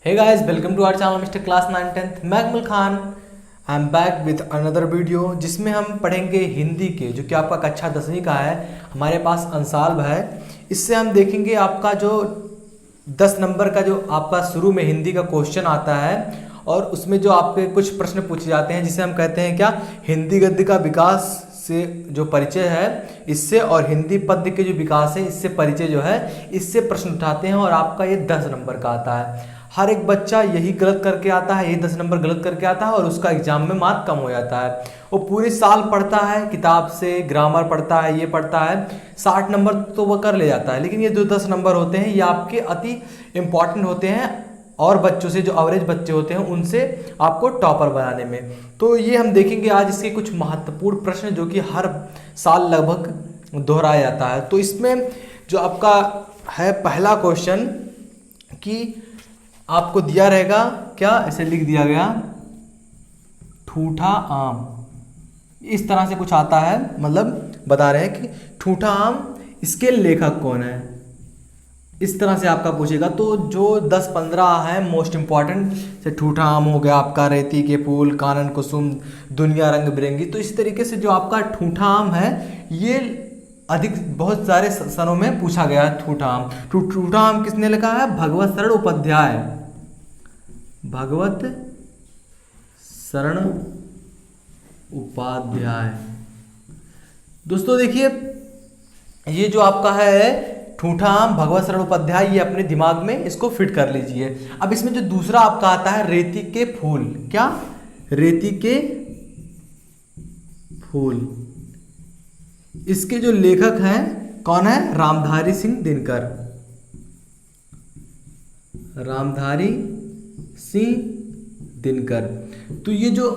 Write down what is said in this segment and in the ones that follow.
Hey guys, welcome to our channel Mr. Class 9 10th। मैं Akmal Khan. I am back with another video जिसमें हम पढ़ेंगे हिंदी के जो कि आपका कक्षा 10वीं का है। हमारे पास अंसाल्व है। इससे हम देखेंगे आपका जो 10 नंबर का जो आपका शुरू में हिंदी का क्वेश्चन आता है और उसमें जो आपके कुछ प्रश्न पूछे जाते हैं जिसे हम कहते हैं क्या, हिंदी गद्य का विकास से जो परिचय है इससे, और हिंदी पद्य के जो विकास है इससे परिचय जो है, इससे प्रश्न उठाते हैं और आपका ये 10 नंबर का आता है। हर एक बच्चा यही गलत करके आता है, यही 10 नंबर गलत करके आता है और उसका एग्जाम में मार्क कम हो जाता है। वो पूरे साल पढ़ता है, किताब से ग्रामर पढ़ता है, ये पढ़ता है, 60 नंबर तो वह कर ले जाता है, लेकिन ये जो 10 नंबर होते हैं ये आपके अति इम्पॉर्टेंट होते हैं और बच्चों से, जो एवरेज बच्चे होते हैं उनसे आपको टॉपर बनाने में। तो ये हम देखेंगे आज इसके कुछ महत्वपूर्ण प्रश्न जो कि हर साल लगभग दोहराया जाता है। तो इसमें जो आपका है पहला क्वेश्चन कि आपको दिया रहेगा क्या, ऐसे लिख दिया गया ठूठा आम, इस तरह से कुछ आता है, मतलब बता रहे हैं कि ठूठा आम इसके लेखक कौन है, इस तरह से आपका पूछेगा। तो जो 10-15 है मोस्ट इंपॉर्टेंट, से ठूठा आम हो गया आपका, रेती के फूल, कानन कुसुम, दुनिया रंग बिरंगी। तो इस तरीके से जो आपका ठूठा आम है ये अधिक बहुत सारे सनों में पूछा गया है। ठूठा आम, ठूठा आम किसने लिखा है? भगवत शरण उपाध्याय, भगवत शरण उपाध्याय। दोस्तों देखिए ये जो आपका है ठूठा आम, भगवत शरण उपाध्याय, ये अपने दिमाग में इसको फिट कर लीजिए। अब इसमें जो दूसरा आपका आता है रेती के फूल, क्या? रेती के फूल, इसके जो लेखक हैं कौन है? रामधारी सिंह दिनकर, रामधारी सिंह दिनकर। तो ये जो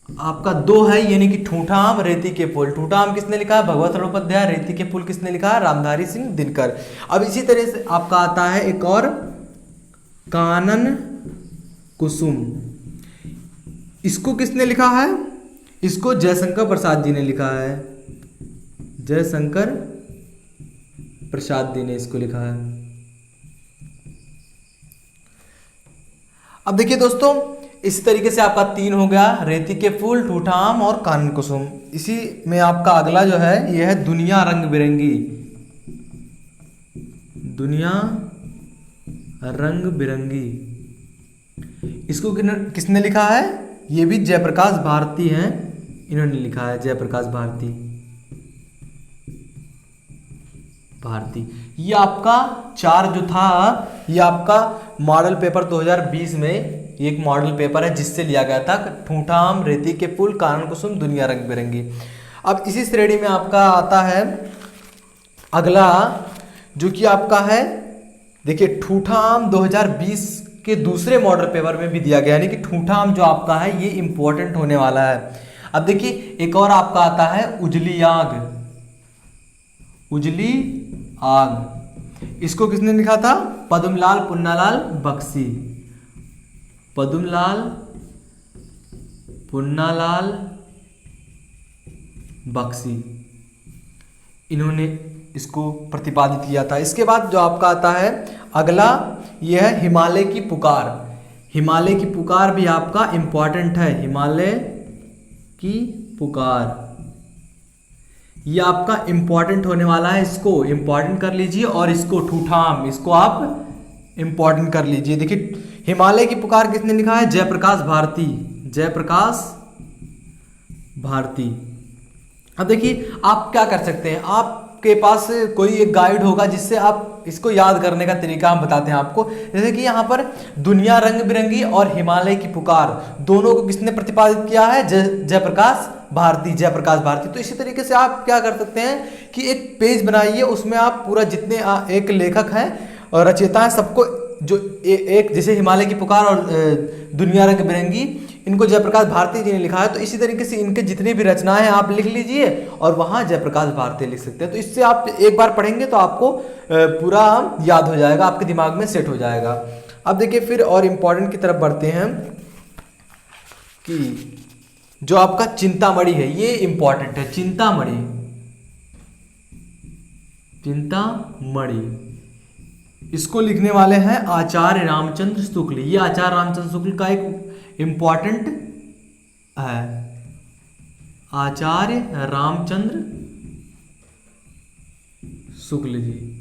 आपका दो है यानी कि ठूठा आम, रेती के फूल। ठूठा आम किसने लिखा है? भगवत शरण उपाध्याय। रेती के फूल किसने लिखा है? रामधारी सिंह दिनकर। अब इसी तरह से आपका आता है एक और कानन कुसुम, इसको किसने लिखा है? इसको जयशंकर प्रसाद जी ने लिखा है, जयशंकर प्रसाद जी ने इसको लिखा है। अब देखिए दोस्तों इसी तरीके से आपका 3 हो गया, रेती के फूल, ठूठा आम और कानन कुसुम। इसी में आपका अगला जो है यह है दुनिया रंग बिरंगी, दुनिया रंग बिरंगी, इसको किसने लिखा है? ये भी जयप्रकाश भारती हैं, इन्होंने लिखा है, जयप्रकाश भारती। ये आपका 4 जो था ये आपका मॉडल पेपर 2020 में एक मॉडल पेपर है जिससे लिया गया था, ठूठा आम, रेती के फूल, कानन कुसुम, दुनिया रंग बिरंगी। अब इसी श्रेणी में आपका आता है अगला जो कि आपका है, देखिए ठूठा आम 2020 के दूसरे मॉडल पेपर में भी दिया गया, यानी कि ठूठा आम जो आपका है ये इंपॉर्टेंट होने वाला है। अब देखिए एक और आपका आता है उजली आग, उजली आग, इसको किसने लिखा था? पद्मलाल पुन्नालाल बख्शी, पद्मलाल पुन्नालाल बख्शी, इन्होंने इसको प्रतिपादित किया था। इसके बाद जो आपका आता है अगला यह है हिमालय की पुकार। हिमालय की पुकार भी आपका इंपॉर्टेंट है, हिमालय की पुकार ये आपका इंपॉर्टेंट होने वाला है, इसको इंपॉर्टेंट कर लीजिए। और इसको ठूठा आम, इसको आप इंपॉर्टेंट कर लीजिए। देखिए हिमालय की पुकार किसने लिखा है? जयप्रकाश भारती, जयप्रकाश भारती। अब देखिए आप क्या कर सकते हैं, आपके पास कोई एक गाइड होगा जिससे आप इसको याद करने का तरीका हम बताते हैं आपको। जैसे कि यहाँ पर दुनिया रंग बिरंगी और हिमालय की पुकार दोनों को किसने प्रतिपादित किया है? जयप्रकाश भारती, जयप्रकाश भारती। तो इसी तरीके से आप क्या कर सकते हैं कि एक पेज बनाइए, उसमें आप पूरा जितने एक लेखक हैं और रचयिता हैं सबको, जो एक जैसे हिमालय की पुकार और दुनिया रंग बिरंगी इनको जयप्रकाश भारती जी ने लिखा है, तो इसी तरीके से इनके जितनी भी रचनाएं हैं आप लिख लीजिए और वहां जयप्रकाश भारती लिख सकते हैं। तो इससे आप एक बार पढ़ेंगे तो आपको पूरा याद हो जाएगा, आपके दिमाग में सेट हो जाएगा। अब देखिए फिर और इम्पोर्टेंट की तरफ बढ़ते हैं कि जो आपका चिंतामणि है ये इंपॉर्टेंट है। चिंतामणि, चिंतामणि इसको लिखने वाले हैं आचार्य रामचंद्र शुक्ल। ये आचार्य रामचंद्र शुक्ल का एक इंपॉर्टेंट है, आचार्य रामचंद्र शुक्ल जी।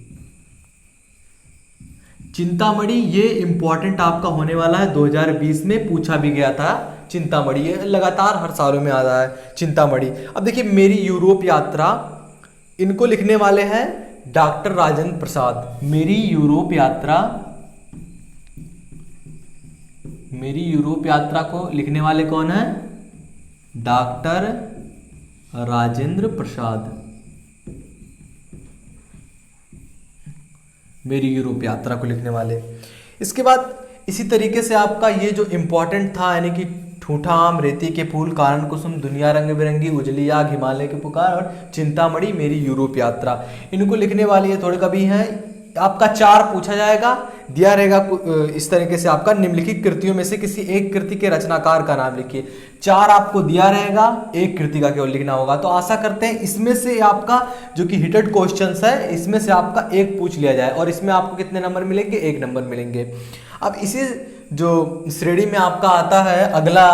चिंतामणि ये इंपॉर्टेंट आपका होने वाला है, 2020 में पूछा भी गया था चिंतामणि, ये लगातार हर सालों में आ रहा है चिंतामणि। अब देखिए मेरी यूरोप यात्रा, इनको लिखने वाले हैं डॉक्टर राजेंद्र प्रसाद। मेरी यूरोप यात्रा, मेरी यूरोप यात्रा को लिखने वाले कौन है? डॉक्टर राजेंद्र प्रसाद। मेरी यूरोप यात्रा को लिखने वाले। इसके बाद इसी तरीके से आपका ये जो इम्पोर्टेंट था, यानी कि ठूठा आम, रेती के फूल, कारण कुसुम, दुनिया रंग बिरंगी, उजली आग, हिमालय की पुकार और चिंतामणि, मेरी यूरोप यात्रा, इनको लिखने वाले ये थोड़े कभी हैं। आपका 4 पूछा जाएगा, दिया रहेगा इस तरीके से, आपका निम्नलिखित कृतियों में से किसी एक कृति के रचनाकार का नाम लिखिए। 4 आपको दिया रहेगा, एक कृति का केवल लिखना होगा। तो आशा करते हैं इसमें से आपका जो कि हिटेड क्वेश्चंस है, इसमें से आपका एक पूछ लिया जाए और इसमें आपको कितने नंबर मिलेंगे? 1 नंबर मिलेंगे। अब इसी जो श्रेणी में आपका आता है अगला,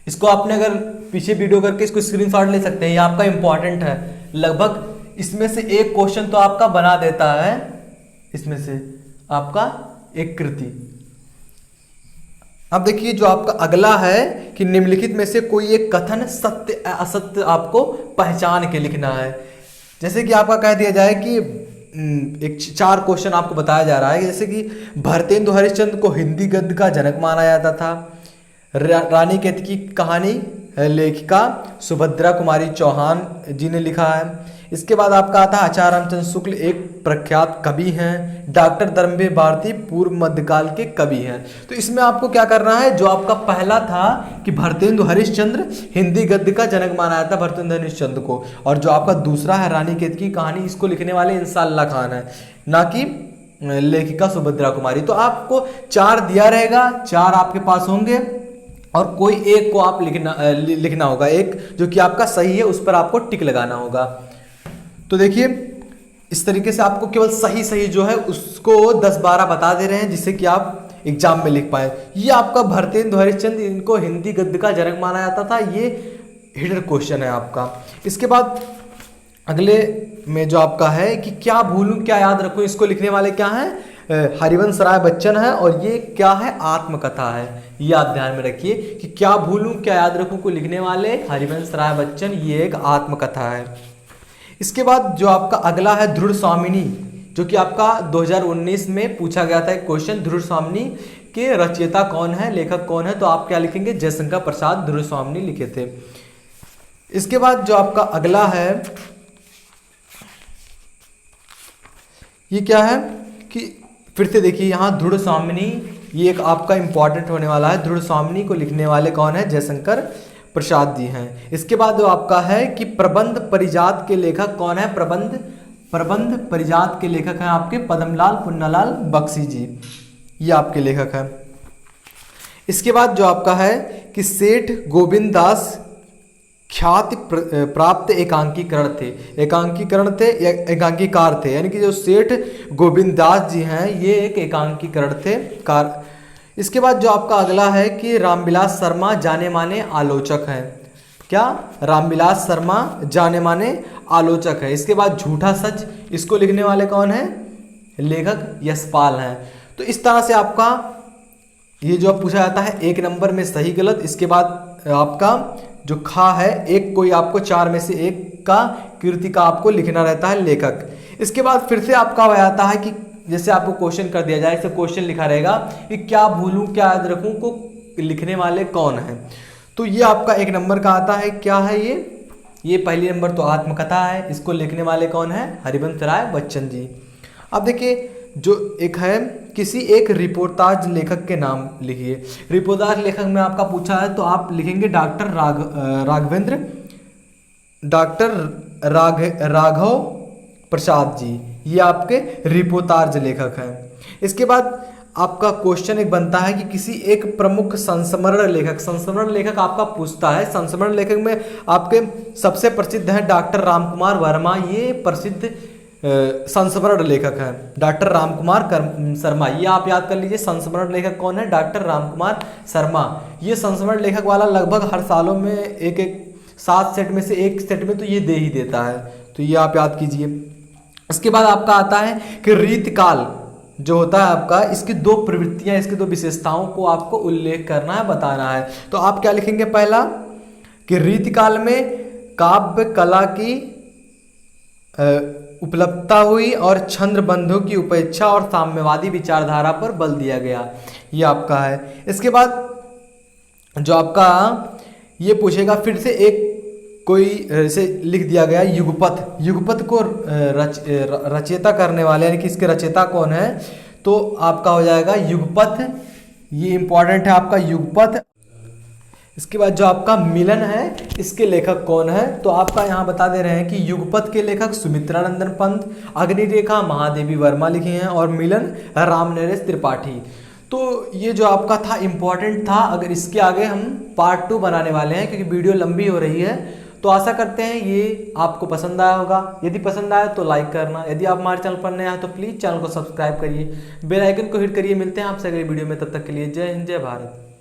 इसको आपने अगर पीछे वीडियो करके इसको स्क्रीनशॉट ले सकते हैं, ये आपका इंपॉर्टेंट है। लगभग इसमें से एक क्वेश्चन तो आपका बना देता है, इसमें से आपका एक कृति। अब देखिए जो आपका अगला है कि निम्नलिखित में से कोई एक कथन सत्य असत्य आपको पहचान के लिखना है। जैसे कि आपका कह दिया जाए कि एक 4 क्वेश्चन आपको बताया जा रहा है, जैसे कि भारतेंदु हरिश्चंद्र को हिंदी गद्य का जनक माना जाता था। रानी केतकी की कहानी लेखिका सुभद्रा कुमारी चौहान जी ने लिखा है। इसके बाद आपका आता है आचार्य रामचंद्र शुक्ल एक प्रख्यात कवि हैं। डॉक्टर धर्मवीर भारती पूर्व मध्यकाल के कवि हैं। तो इसमें आपको क्या करना है, जो आपका पहला था कि भारतेंदु हरिश्चंद्र हिंदी गद्य का जनक माना जाता भारतेंदु हरिश्चंद्र को, और जो आपका दूसरा है रानी केतकी की कहानी, इसको लिखने वाले इंसान अल्लाह खान है, ना कि लेखिका सुभद्रा कुमारी। तो आपको 4 दिया रहेगा, 4 आपके पास होंगे और कोई एक को आप लिखना होगा, एक जो कि आपका सही है उस पर आपको टिक लगाना होगा। तो देखिए इस तरीके से आपको केवल सही सही जो है उसको 10-12 बता दे रहे हैं, जिससे कि आप एग्जाम में लिख पाए। ये आपका भारतेंदु हरिश्चंद्र, इनको हिंदी गद्य का जनक माना जाता था, ये हिडन क्वेश्चन है आपका। इसके बाद अगले में जो आपका है कि क्या भूलूं क्या याद रखूं, इसको लिखने वाले क्या हैं? हरिवंश राय बच्चन है, और ये क्या है? आत्मकथा है। ये आप ध्यान में रखिए कि क्या भूलूं क्या याद रखूं को लिखने वाले हरिवंश राय बच्चन, ये एक आत्मकथा है। इसके बाद जो आपका अगला है दृढ़ स्वामिनी, जो कि आपका 2019 में पूछा गया था एक क्वेश्चन, दृढ़ स्वामिनी के रचयिता कौन है, लेखक कौन है? तो आप क्या लिखेंगे? जयशंकर प्रसाद दृढ़ स्वामिनी लिखे थे। इसके बाद जो आपका अगला है ये क्या है कि फिर से देखिए यहाँ दृढ़ स्वामिनी, ये एक आपका इंपॉर्टेंट होने वाला है। दृढ़ स्वामिनी को लिखने वाले कौन है? जयशंकर प्रसाद जी हैं। इसके बाद जो आपका है कि प्रबंध परिजात के लेखक कौन है? प्रबंध परिजात के लेखक हैं आपके पद्मलाल पुन्नालाल बख्शी जी, ये आपके लेखक हैं। इसके बाद जो आपका है कि सेठ गोविंद दास ख्याति प्राप्त एकांकीकरण थे, एकांकीकार थे, यानी कि जो सेठ गोविंद दास जी हैं ये एक एकांकीकरण थे कार। इसके बाद जो आपका अगला है कि रामविलास शर्मा जाने माने आलोचक हैं। क्या? रामविलास शर्मा जाने माने आलोचक है। इसके बाद झूठा सच, इसको लिखने वाले कौन है? लेखक यशपाल हैं। तो इस तरह से आपका ये जो पूछा जाता है 1 नंबर में सही गलत। इसके बाद आपका जो खा है, एक कोई आपको 4 में से एक का कृति का आपको लिखना रहता है लेखक। इसके बाद फिर से आपका वह आता है कि जैसे आपको क्वेश्चन कर दिया जाए, इसे क्वेश्चन लिखा रहेगा कि क्या भूलूं क्या याद रखूं को लिखने वाले कौन है। तो ये आपका 1 नंबर का आता है, क्या है ये पहली नंबर तो आत्मकथा है, इसको लिखने वाले कौन है? हरिवंश राय बच्चन जी। अब देखिए जो एक है किसी एक रिपोर्टाज लेखक के नाम लिखिए। रिपोर्टाज लेखक में आपका पूछा है तो आप लिखेंगे डॉक्टर राघव प्रसाद जी, ये आपके रिपोर्टाज लेखक हैं। इसके बाद आपका क्वेश्चन एक बनता है कि किसी एक प्रमुख संस्मरण लेखक आपका पूछता है। संस्मरण लेखक में आपके सबसे प्रसिद्ध हैं डॉक्टर रामकुमार वर्मा, ये प्रसिद्ध संस्मरण लेखक हैं डॉक्टर रामकुमार शर्मा। ये आप याद कर लीजिए, संस्मरण लेखक कौन है? डॉक्टर रामकुमार शर्मा। ये संस्मरण लेखक वाला लगभग हर सालों में एक 7 सेट में से एक सेट में तो ये दे ही देता है, तो ये आप याद कीजिए। इसके बाद आपका आता है कि रीतिकाल जो होता है आपका, इसकी 2 प्रवृत्तियां, इसकी 2 विशेषताओं को आपको उल्लेख करना है, बताना है। तो आप क्या लिखेंगे? पहला कि रीतिकाल में काव्य कला की उपलब्धता हुई और छंदबंधों की उपेक्षा और साम्यवादी विचारधारा पर बल दिया गया, ये आपका है। इसके बाद जो आपका ये पूछेगा फिर से एक कोई से लिख दिया गया युगपथ। युगपथ को रचयिता करने वाले यानी कि इसके रचयिता कौन है? तो आपका हो जाएगा युगपथ, ये इंपॉर्टेंट है आपका युगपथ। इसके बाद जो आपका मिलन है, इसके लेखक कौन है? तो आपका यहाँ बता दे रहे हैं कि युगपथ के लेखक सुमित्रानंदन पंत, अग्निरेखा महादेवी वर्मा लिखे हैं और मिलन रामनरेश त्रिपाठी। तो ये जो आपका था इम्पॉर्टेंट था। अगर इसके आगे हम पार्ट 2 बनाने वाले हैं क्योंकि वीडियो लंबी हो रही है, तो आशा करते हैं ये आपको पसंद आया होगा। यदि पसंद आया तो लाइक करना, यदि आप हमारे चैनल पर नए हैं तो प्लीज़ चैनल को सब्सक्राइब करिए, बेल आइकन को हिट करिए। मिलते हैं आपसे अगली वीडियो में, तब तक के लिए जय हिंद जय भारत।